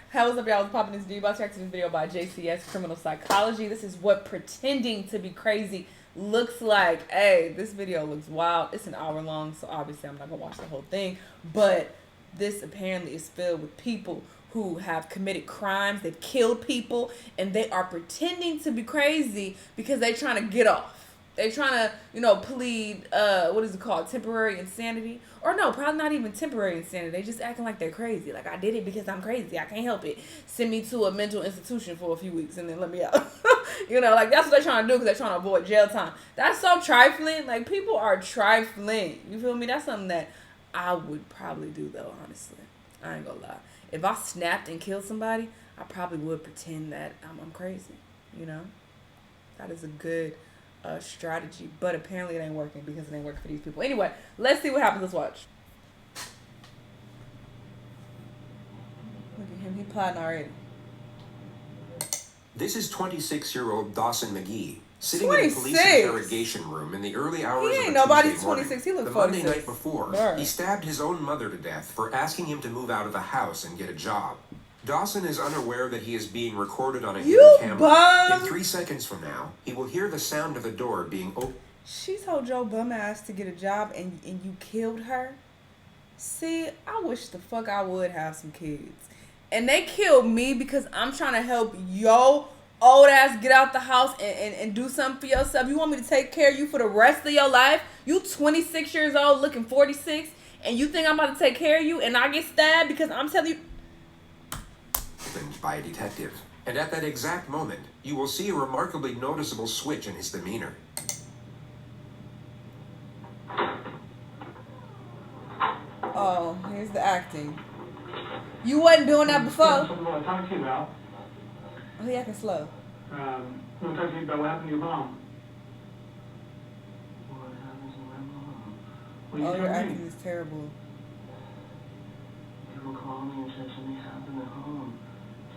How was up, y'all? I was popping this video. About to react to this video by JCS Criminal Psychology. This is what pretending to be crazy looks like. Hey, this video looks wild. It's an hour long, so obviously I'm not gonna watch the whole thing. But this apparently is filled with people who have committed crimes, they've killed people, and they are pretending to be crazy because they're trying to get off. They're trying to, plead, what is it called? Temporary insanity? Or no, probably not even temporary insanity. They just acting like they're crazy. Like, I did it because I'm crazy. I can't help it. Send me to a mental institution for a few weeks and then let me out. Like, that's what they're trying to do because they're trying to avoid jail time. That's so trifling. Like, people are trifling. You feel me? That's something that I would probably do, though, honestly. I ain't gonna lie. If I snapped and killed somebody, I probably would pretend that I'm crazy, That is a good strategy, but apparently it ain't working because it ain't working for these people. Anyway, let's see what happens. Let's watch. Look at him. He plotting already. This is 26-year-old Dawson McGee sitting in a police interrogation room in the early hours of a Tuesday morning. 26. He looked the 46. Monday night before, he stabbed his own mother to death for asking him to move out of the house and get a job. Dawson is unaware that he is being recorded on a hidden camera. In 3 seconds from now, he will hear the sound of the door being opened. She told your bum ass to get a job and you killed her? See, I wish the fuck I would have some kids. And they killed me because I'm trying to help yo old ass get out the house and do something for yourself. You want me to take care of you for the rest of your life? You 26 years old looking 46 and you think I'm about to take care of you and I get stabbed because I'm telling you... by a detective, and at that exact moment you will see a remarkably noticeable switch in his demeanor. Oh, here's the acting. You wasn't doing that before. I want to talk to you about. Oh, he acting slow. I want to talk to you about what happened to your mom. What happened to my mom? What Oh, your acting is terrible. People call me and said something happened at home.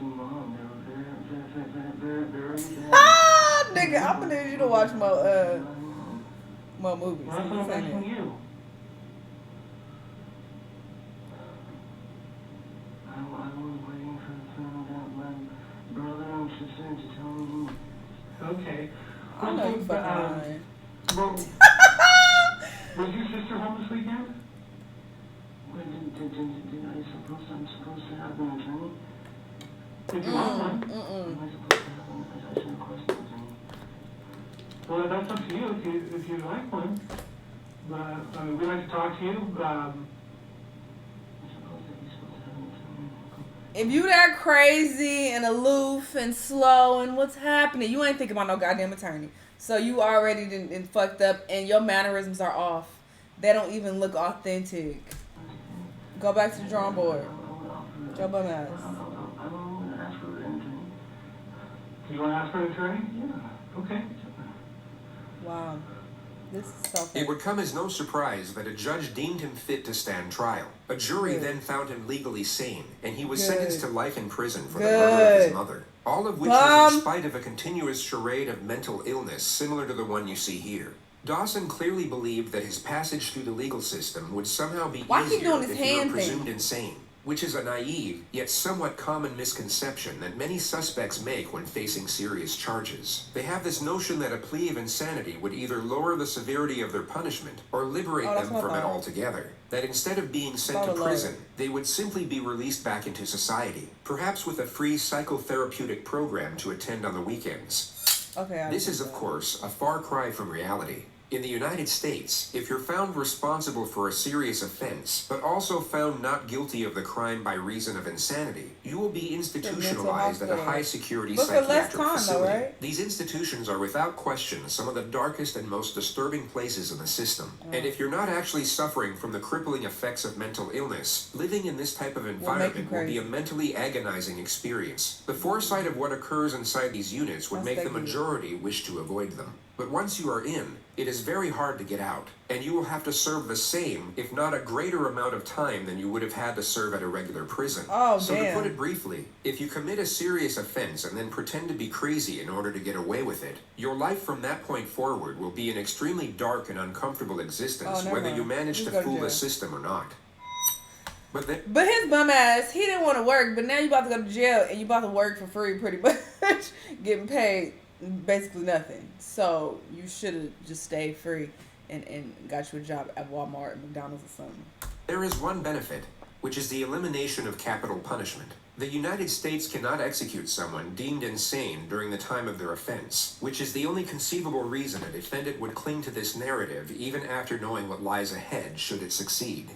Mom, they were very Ah, nigga, I'm gonna need you to watch more movies. Well, that's what I'm asking you. I was waiting for my brother and sister to tell me. Okay. I know you fucking lying. Was your sister home this weekend? I'm supposed to have an attorney? If you want one, am I supposed to have one? I should request an attorney. Well, that's up to you if you like one. But we'd like to talk to you. I suppose that you're supposed to have an attorney. If you that crazy and aloof and slow and what's happening, you ain't thinking about no goddamn attorney. So you already done fucked up and your mannerisms are off. They don't even look authentic. Go back to the drawing board. Joe bum ass. You want to ask for an attorney? Yeah. Okay. Wow. This is so funny. It would come as no surprise that a judge deemed him fit to stand trial. A jury then found him legally sane, and he was sentenced to life in prison for the murder of his mother. All of which was in spite of a continuous charade of mental illness similar to the one you see here. Dawson clearly believed that his passage through the legal system would somehow be easier if he were presumed insane. Which is a naive, yet somewhat common misconception that many suspects make when facing serious charges. They have this notion that a plea of insanity would either lower the severity of their punishment or liberate them from it altogether. That instead of being sent to prison, they would simply be released back into society, perhaps with a free psychotherapeutic program to attend on the weekends. This is, of course, a far cry from reality. In the United States, if you're found responsible for a serious offense, but also found not guilty of the crime by reason of insanity, you will be institutionalized at a high-security psychiatric facility. These institutions are without question some of the darkest and most disturbing places in the system. And if you're not actually suffering from the crippling effects of mental illness, living in this type of environment will be a mentally agonizing experience. The foresight of what occurs inside these units would make the majority wish to avoid them. But once you are in, it is very hard to get out, and you will have to serve the same, if not a greater amount of time than you would have had to serve at a regular prison. So to put it briefly, if you commit a serious offense and then pretend to be crazy in order to get away with it, your life from that point forward will be an extremely dark and uncomfortable existence, whether you manage to fool the system or not. But his bum ass, he didn't want to work, but now you about to go to jail and you about to work for free pretty much, getting paid basically nothing. So you should have just stayed free and got you a job at Walmart, McDonald's, or something. there is one benefit, which is the elimination of capital punishment. The United States cannot execute someone deemed insane during the time of their offense, which is the only conceivable reason a defendant would cling to this narrative even after knowing what lies ahead should it succeed.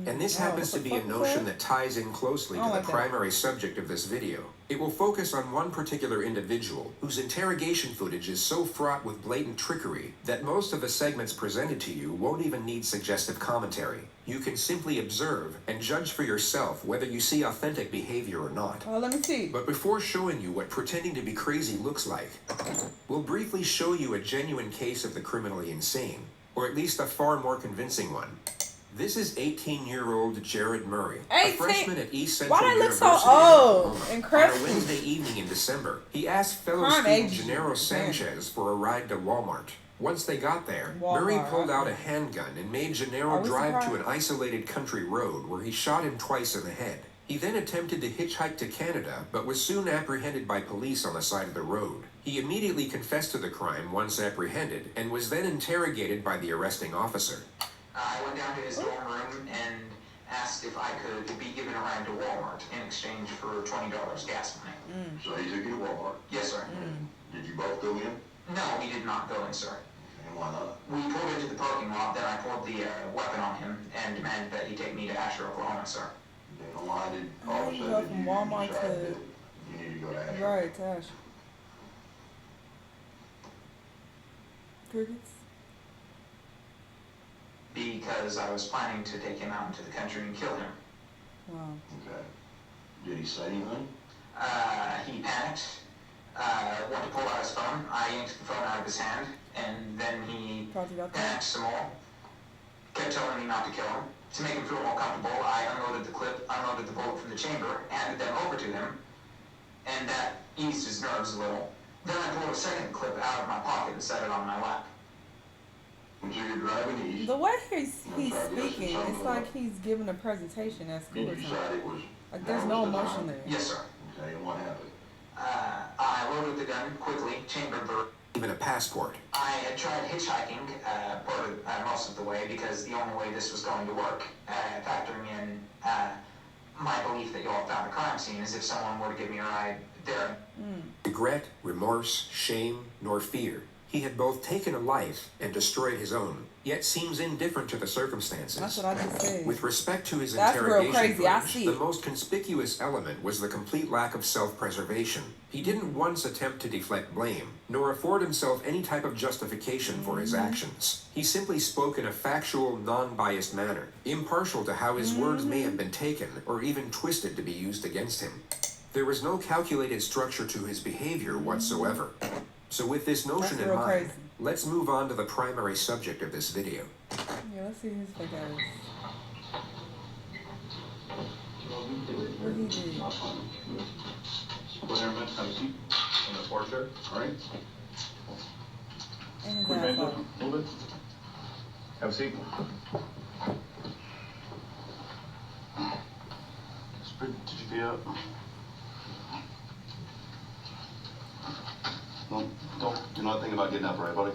And this happens to be a notion that ties in closely to the primary subject of this video. It will focus on one particular individual whose interrogation footage is so fraught with blatant trickery that most of the segments presented to you won't even need suggestive commentary. You can simply observe and judge for yourself whether you see authentic behavior or not. Oh, let me see. But before showing you what pretending to be crazy looks like, we'll briefly show you a genuine case of the criminally insane, or at least a far more convincing one. This is 18-year-old Jared Murray, a freshman at East Central Why University. Look so old and on a Wednesday evening in December, he asked fellow student Gennaro Sanchez for a ride to Walmart. Once they got there, Murray pulled out a handgun and made Gennaro drive to an isolated country road where he shot him twice in the head. He then attempted to hitchhike to Canada, but was soon apprehended by police on the side of the road. He immediately confessed to the crime once apprehended, and was then interrogated by the arresting officer. I went down to his dorm room and asked if I could be given a ride to Walmart in exchange for $20 gas money. So he took you to Walmart? Yes, sir. Did you both go in? No, we did not go in, sir. And why not? We pulled into the parking lot, then I pulled the weapon on him and demanded that he take me to Asher, Oklahoma, sir. Then why did all of a You sudden go from you Walmart decide to- that you need to go to Asheville? Right, Tash. Crickets. Because I was planning to take him out into the country and kill him. Wow. Okay. Did he say anything? He panicked, wanted to pull out his phone. I yanked the phone out of his hand, and then he Talked about that. panicked some more. Kept telling me not to kill him. To make him feel more comfortable, I unloaded the clip, unloaded the bullet from the chamber, handed them over to him, and that eased his nerves a little. Then I pulled a second clip out of my pocket and set it on my lap. And so you're driving east. The way he's speaking, it's like he's giving a presentation at school Did or you something. decide it was... Like there's that no was the emotion time? there. Yes, sir. Okay, and what happened? I loaded the gun quickly, chambered the... Even a passport. I had tried hitchhiking most of the way because the only way this was going to work, factoring in my belief that y'all found a crime scene, is if someone were to give me a ride there. Regret, remorse, shame, nor fear. He had both taken a life and destroyed his own, yet seems indifferent to the circumstances. That's what I just said. With respect to his That's real interrogation crazy. I footage, see the it. most conspicuous element was the complete lack of self-preservation. He didn't once attempt to deflect blame, nor afford himself any type of justification for his actions. He simply spoke in a factual, non-biased manner, impartial to how his words may have been taken or even twisted to be used against him. There was no calculated structure to his behavior whatsoever. So with this notion in mind, crazy. let's move on to the primary subject of this video. Yeah, let's see his fake ass. What he did? Put there, man. Have a seat on the porch there. All right. And his Put your ass hands off. up. Move it. Have a seat. Did you get up? No, don't do not think about getting up, right, buddy?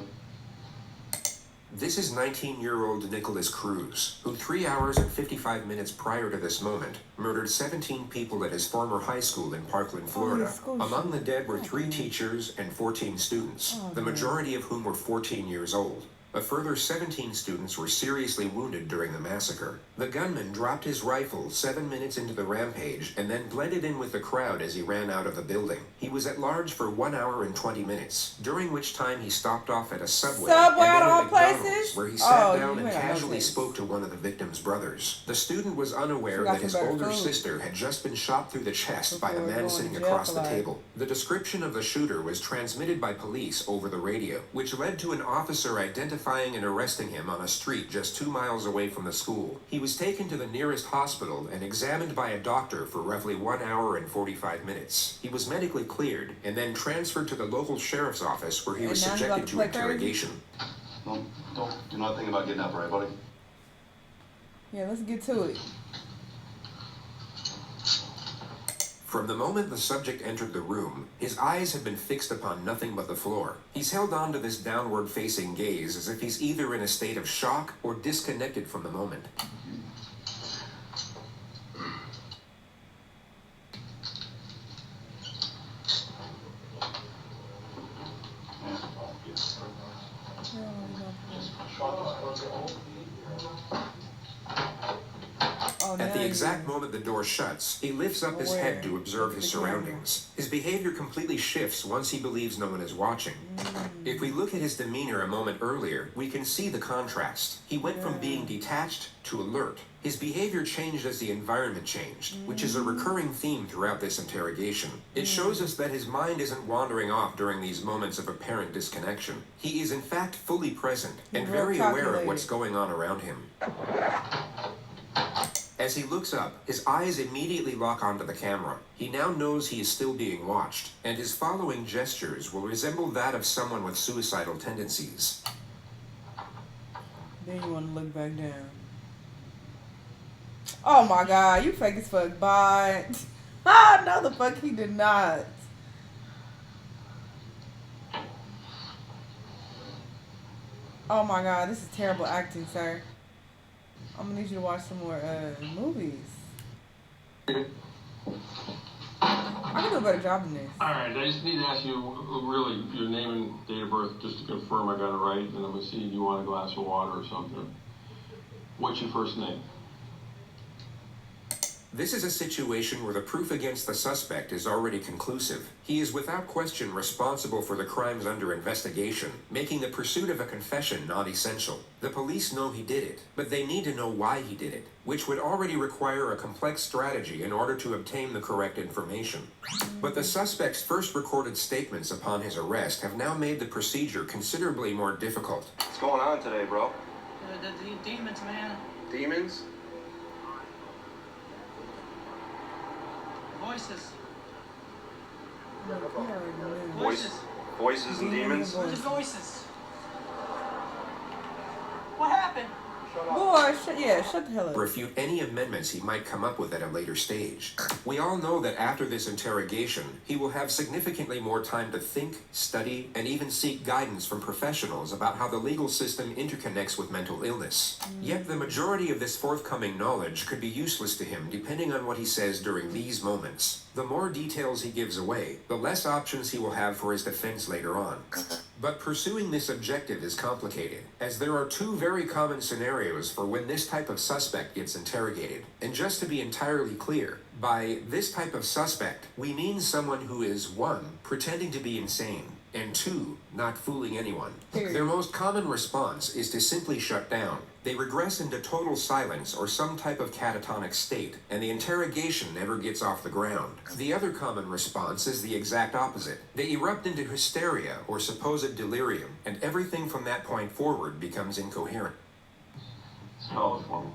This is 19-year-old Nicholas Cruz, who 3 hours and 55 minutes prior to this moment murdered 17 people at his former high school in Parkland, Florida. school Among the dead were 3 teachers and 14 students, the majority of whom were 14 years old. A further 17 students were seriously wounded during the massacre. The gunman dropped his rifle 7 minutes into the rampage and then blended in with the crowd as he ran out of the building. He was at large for 1 hour and 20 minutes, during which time he stopped off at a Subway and then out of a all McDonald's, places? where he sat Oh, down you and went out of casually place. spoke to one of the victim's brothers. The student was unaware Forgot that his some better older food. sister had just been shot through the chest by the Before man going sitting to jail across for the life. table. The description of the shooter was transmitted by police over the radio, which led to an officer identifying and arresting him on a street just 2 miles away from the school. He was taken to the nearest hospital and examined by a doctor for roughly 1 hour and 45 minutes. He was medically cleared and then transferred to the local sheriff's office where he And was now you subjected about to to play crazy? interrogation. No, do not think about getting up, right, buddy? Yeah, let's get to it. From the moment the subject entered the room, his eyes had been fixed upon nothing but the floor. He's held on to this downward-facing gaze as if he's either in a state of shock or disconnected from the moment. At the exact moment the door shuts, he lifts up his head to observe his surroundings. His behavior completely shifts once he believes no one is watching. If we look at his demeanor a moment earlier, we can see the contrast. He went from being detached to alert. His behavior changed as the environment changed, which is a recurring theme throughout this interrogation. It shows us that his mind isn't wandering off during these moments of apparent disconnection. He is in fact fully present and very aware of what's going on around him. As he looks up, his eyes immediately lock onto the camera. He now knows he is still being watched, and his following gestures will resemble that of someone with suicidal tendencies. Then you want to look back down. Oh my god, you fake as fuck, bot. Ah, no the fuck he did not. Oh my god, this is terrible acting, sir. I'm gonna need you to watch some more movies. I can do a better job than this. Alright, I just need to ask you really your name and date of birth just to confirm I got it right, and I'm gonna see if you want a glass of water or something. What's your first name? This is a situation where the proof against the suspect is already conclusive. He is without question responsible for the crimes under investigation, making the pursuit of a confession not essential. The police know he did it, but they need to know why he did it, which would already require a complex strategy in order to obtain the correct information. But the suspect's first recorded statements upon his arrest have now made the procedure considerably more difficult. What's going on today, bro? The demons, man. Demons? Voices. Voices and demons? The voices. What happened? Boy, shut the hell up. Refute any amendments he might come up with at a later stage. We all know that after this interrogation, he will have significantly more time to think, study, and even seek guidance from professionals about how the legal system interconnects with mental illness. Yet the majority of this forthcoming knowledge could be useless to him depending on what he says during these moments. The more details he gives away, the less options he will have for his defense later on. But pursuing this objective is complicated, as there are two very common scenarios for when this type of suspect gets interrogated. And just to be entirely clear, by this type of suspect, we mean someone who is 1, pretending to be insane, and 2, not fooling anyone. Their most common response is to simply shut down. They regress into total silence or some type of catatonic state, and the interrogation never gets off the ground. The other common response is the exact opposite. They erupt into hysteria or supposed delirium, and everything from that point forward becomes incoherent. Spell it for me.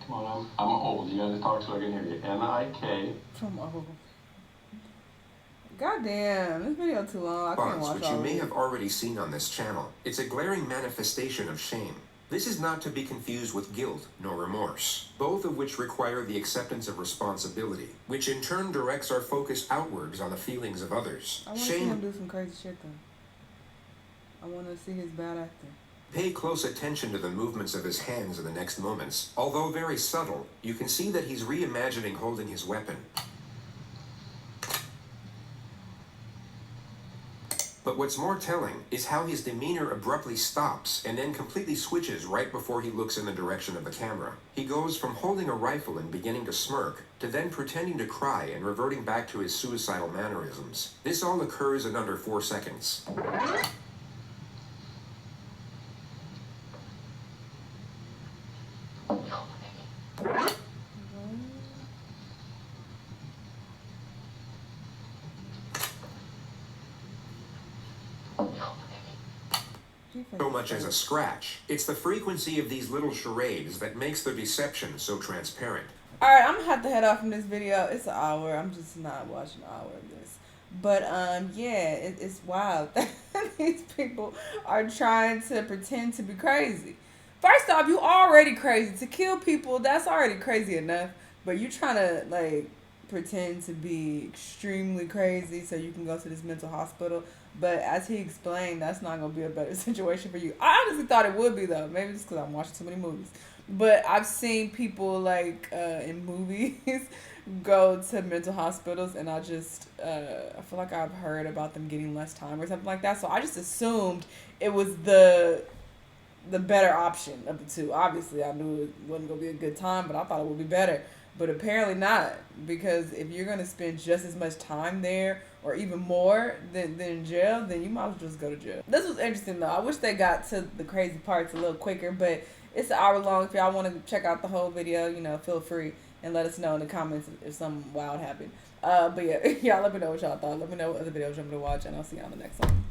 Come on, I'm old. You gotta talk so I can hear you. N-I-K. From old. Goddamn, this video too long. I can't watch Which you may have already seen on this channel. It's a glaring manifestation of shame. This is not to be confused with guilt nor remorse, both of which require the acceptance of responsibility, which in turn directs our focus outwards on the feelings of others. I want to see him do some crazy shit though. I want to see his bad acting. Pay close attention to the movements of his hands in the next moments. Although very subtle, you can see that he's reimagining holding his weapon. But what's more telling is how his demeanor abruptly stops and then completely switches right before he looks in the direction of the camera. He goes from holding a rifle and beginning to smirk, to then pretending to cry and reverting back to his suicidal mannerisms. This all occurs in under 4 seconds. So much as a scratch. It's the frequency of these little charades that makes their deception so transparent. Alright, I'm gonna have to head off from this video. It's an hour. I'm just not watching an hour of this. But yeah, it's wild that these people are trying to pretend to be crazy. First off, you already crazy. To kill people, that's already crazy enough. But you trying to like pretend to be extremely crazy so you can go to this mental hospital. But as he explained, that's not going to be a better situation for you. I honestly thought it would be, though. Maybe it's because I'm watching too many movies. But I've seen people, like, in movies go to mental hospitals, and I feel like I've heard about them getting less time or something like that. So I just assumed it was the better option of the two. Obviously, I knew it wasn't going to be a good time, but I thought it would be better. But apparently not, because if you're going to spend just as much time there or even more than in jail, then you might as well just go to jail. This was interesting, though. I wish they got to the crazy parts a little quicker, but it's an hour long. If y'all want to check out the whole video, feel free and let us know in the comments if something wild happened. But yeah, y'all let me know what y'all thought. Let me know what other videos you want me to watch, and I'll see y'all on the next one.